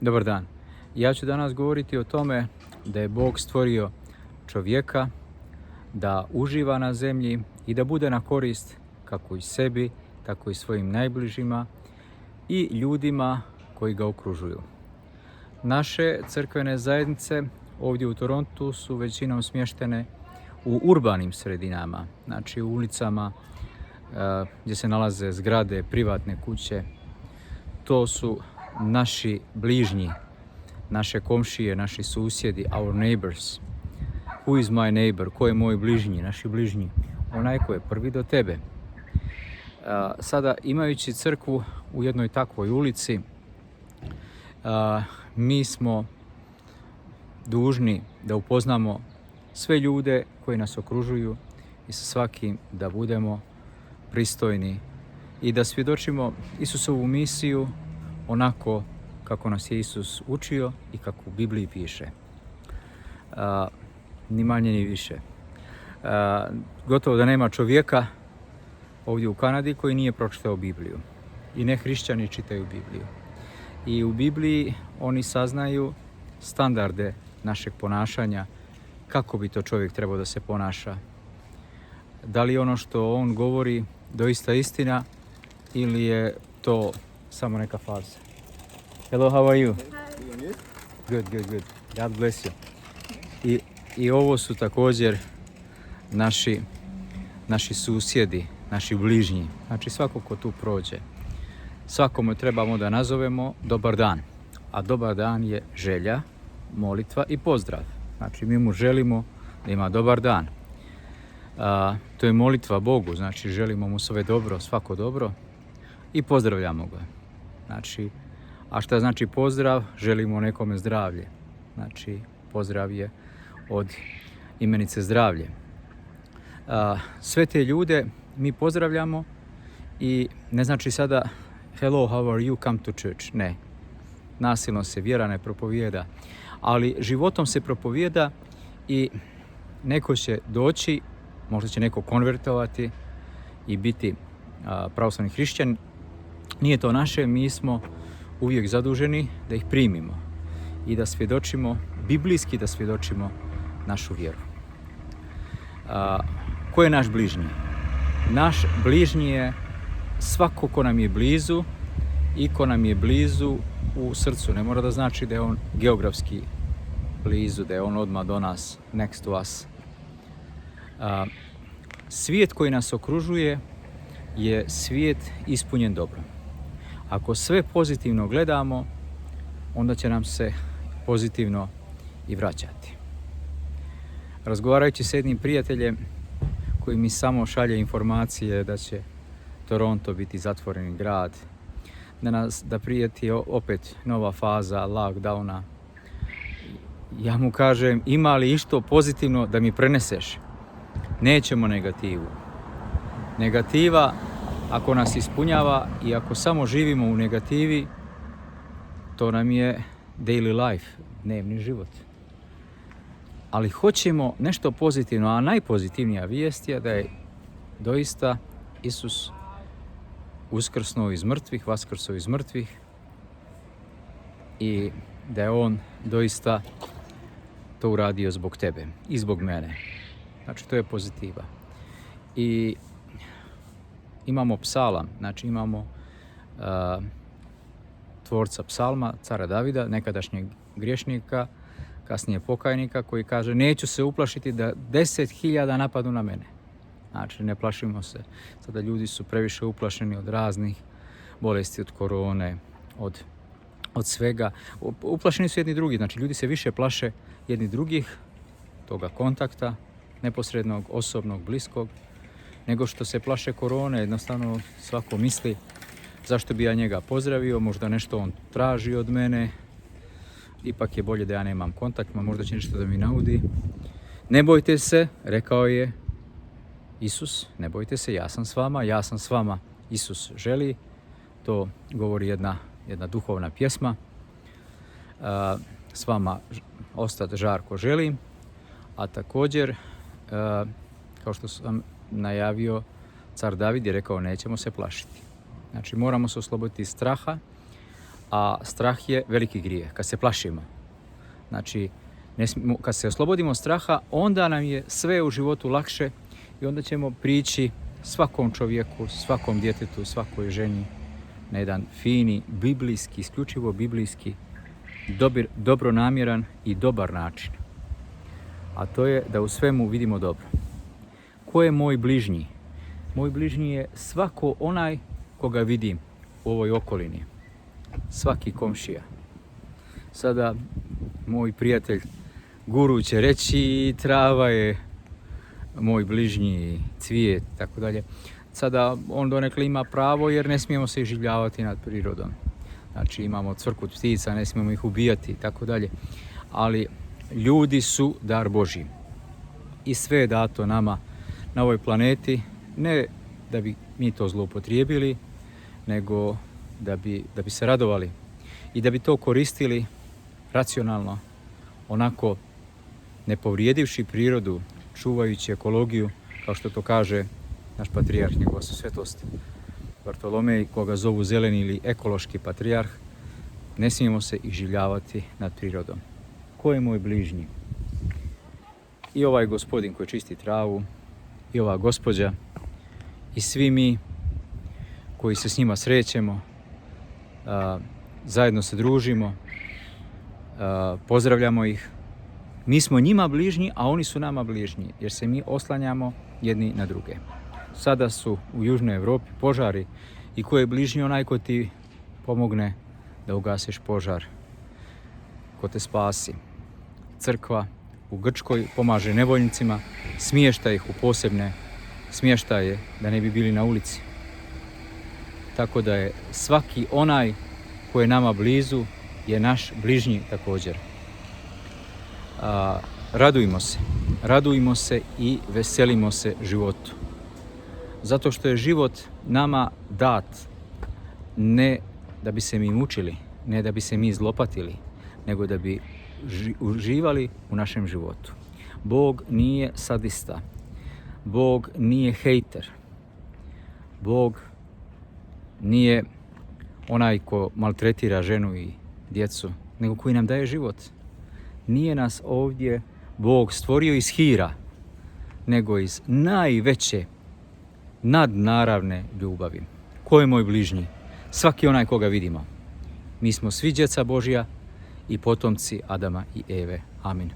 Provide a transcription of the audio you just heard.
Dobar dan. Ja ću danas govoriti o tome da je Bog stvorio čovjeka, da uživa na zemlji i da bude na korist kako i sebi, tako i svojim najbližima i ljudima koji ga okružuju. Naše crkvene zajednice ovdje u Torontu su većinom smještene u urbanim sredinama, znači u ulicama gdje se nalaze zgrade, privatne kuće. To su naši bližnji, naše komšije, naši susjedi, our neighbors. Who is my neighbor? Ko je moj bližnji, naši bližnji? Onaj ko je prvi do tebe. Sada, imajući crkvu u jednoj takvoj ulici, mi smo dužni da upoznamo sve ljude koji nas okružuju i sa svakim da budemo pristojni i da svjedočimo Isusovu misiju onako kako nas je Isus učio i kako u Bibliji piše. Ni manje ni više. Gotovo da nema čovjeka ovdje u Kanadi koji nije pročitao Bibliju. I ne hrišćani čitaju Bibliju. I u Bibliji oni saznaju standarde našeg ponašanja, kako bi to čovjek trebao da se ponaša. Da li ono što on govori doista istina ili je to samo neka farsa. Hello, how are you? Hi. Good. God bless you. I ovo su također naši susjedi, naši bližnji. Znači svako ko tu prođe. Svakome trebamo da nazovemo dobar dan. A dobar dan je želja, molitva i pozdrav. Znači mi mu želimo da ima dobar dan. To je molitva Bogu, znači želimo mu sve dobro, svako dobro i pozdravljamo ga. Znači, a šta znači pozdrav? Želimo nekome zdravlje. Znači pozdrav je od imenice zdravlje. Sve te ljude mi pozdravljamo i ne znači sada hello, how are you, come to church. Ne, nasilno se vjera ne propovijeda, ali životom se propovijeda i neko će doći, možda će neko konvertovati i biti pravoslavni hrišćan. Nije to naše, mi smo uvijek zaduženi da ih primimo i da svjedočimo, biblijski da svjedočimo našu vjeru. Ko je naš bližnji? Naš bližnji je svako ko nam je blizu i ko nam je blizu u srcu. Ne mora da znači da je on geografski blizu, da je on odmah do nas, next to us. Svijet koji nas okružuje je svijet ispunjen dobrom. Ako sve pozitivno gledamo, onda će nam se pozitivno i vraćati. Razgovarajući s jednim prijateljem koji mi samo šalje informacije da će Toronto biti zatvoreni grad, da prijeti opet nova faza lockdowna, ja mu kažem, ima li išto pozitivno da mi preneseš? Nećemo negativu. Negativa, ako nas ispunjava i ako samo živimo u negativi, to nam je daily life, dnevni život. Ali hoćemo nešto pozitivno, a najpozitivnija vijest je da je doista Isus uskrsnuo iz mrtvih, vaskrso iz mrtvih i da je on doista to uradio zbog tebe i zbog mene. Znači to je pozitiva. I imamo psalam, znači imamo tvorca psalma, cara Davida, nekadašnjeg griješnika, kasnije pokajnika, koji kaže neću se uplašiti da 10.000 napadu na mene. Znači ne plašimo se. Sada ljudi su previše uplašeni od raznih bolesti, od korone, od svega. Uplašeni su jedni drugi, znači ljudi se više plaše jedni drugih, toga kontakta, neposrednog, osobnog, bliskog, nego što se plaše korone. Jednostavno svako misli zašto bi ja njega pozdravio, možda nešto on traži od mene, ipak je bolje da ja nemam kontakt, možda će nešto da mi naudi. Ne bojte se, rekao je Isus, ne bojte se, ja sam s vama. Isus želi, to govori jedna duhovna pjesma. S vama ostati žarko želim, a također, kao što sam najavio, car David je rekao nećemo se plašiti. Znači moramo se osloboditi straha, a strah je veliki grijeh, kad se plašimo. Znači, kad se oslobodimo straha, onda nam je sve u životu lakše i onda ćemo prići svakom čovjeku, svakom djetetu, svakoj ženi na jedan fini, biblijski, isključivo biblijski, dobronamjeran i dobar način. A to je da u svemu vidimo dobro. Ko je moj bližnji? Moj bližnji je svako onaj koga vidim u ovoj okolini. Svaki komšija. Sada moj prijatelj Guru će reći trava je moj bližnji, cvijet, tako dalje. Sada on donekle ima pravo jer ne smijemo se iživljavati nad prirodom. Znači imamo cvrkut ptica, ne smijemo ih ubijati, tako dalje. Ali ljudi su dar Božji. I sve je dato nama na ovoj planeti, ne da bi mi to zloupotrijebili, nego da bi se radovali i da bi to koristili racionalno, onako ne povrijedivši prirodu, čuvajući ekologiju, kao što to kaže naš patrijarh, njegova svetost Bartolomej, koga zovu zeleni ili ekološki patrijarh. Ne smijemo se iživljavati nad prirodom. Ko je moj bližnji? I ovaj gospodin koji čisti travu, i ova gospođa, i svi mi koji se s njima srećemo, zajedno se družimo, pozdravljamo ih. Mi smo njima bližnji, a oni su nama bližnji, jer se mi oslanjamo jedni na druge. Sada su u Južnoj Europi požari i ko je bližnji? Onaj ko ti pomogne da ugasiš požar, ko te spasi. Crkva u Grčkoj pomaže nevoljnicima, smješta ih u posebne smještaje da ne bi bili na ulici. Tako da je svaki onaj koji je nama blizu je naš bližnji također. Radujmo se i veselimo se životu. Zato što je život nama dat ne da bi se mi mučili, ne da bi se mi zlopatili, nego da bi uživali u našem životu. Bog nije sadista, Bog nije hejter, Bog nije onaj ko maltretira ženu i djecu, nego koji nam daje život. Nije nas ovdje Bog stvorio iz hira, nego iz najveće nadnaravne ljubavi. Ko je moj bližnji? Svaki onaj koga vidimo. Mi smo svi djeca Božja i potomci Adama i Eve. Amin.